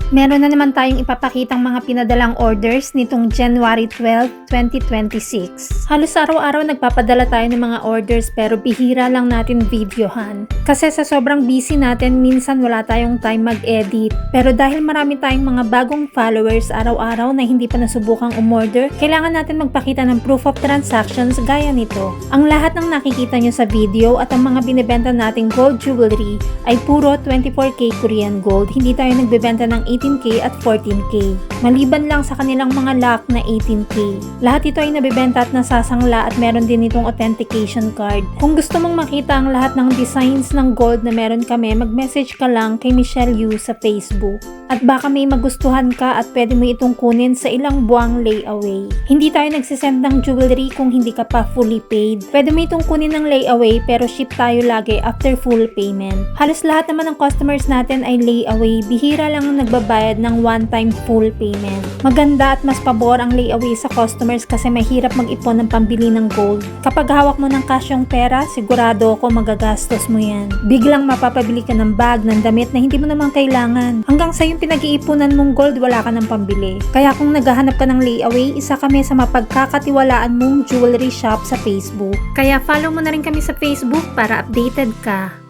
Meron na naman tayong ipapakitang mga pinadalang orders nitong January 12, 2026. Halos araw-araw nagpapadala tayo ng mga orders pero bihira lang natin videohan. Kasi sa sobrang busy natin, minsan wala tayong time mag-edit. Pero dahil marami tayong mga bagong followers araw-araw na hindi pa nasubukang umorder, kailangan natin magpakita ng proof of transactions gaya nito. Ang lahat ng nakikita nyo sa video at ang mga binibenta nating gold jewelry ay puro 24K Korean gold. Hindi tayo nagbebenta ng 18K at 14K. Maliban lang sa kanilang mga lock na 18K. Lahat ito ay nabibenta at nasasangla at meron din itong authentication card. Kung gusto mong makita ang lahat ng designs ng gold na meron kami, mag-message ka lang kay Michelle Yu sa Facebook. At baka may magustuhan ka at pwede mo itong kunin sa ilang buwang layaway. Hindi tayo nagsisend ng jewelry kung hindi ka pa fully paid. Pwede mo itong kunin ng layaway pero ship tayo lagi after full payment. Halos lahat naman ng customers natin ay layaway. Bihira lang ang nagbabayad ng one-time full payment. Maganda at mas pabor ang layaway sa customers kasi mahirap mag-ipon ng pambili ng gold. Kapag hawak mo ng cash yung pera, sigurado ako magagastos mo yan. Biglang mapapabili ka ng bag, ng damit na hindi mo naman kailangan. Hanggang sa yung pinag-iipunan mong gold, wala ka ng pambili. Kaya kung naghahanap ka ng layaway, isa kami sa mapagkakatiwalaan mong jewelry shop sa Facebook. Kaya follow mo na rin kami sa Facebook para updated ka.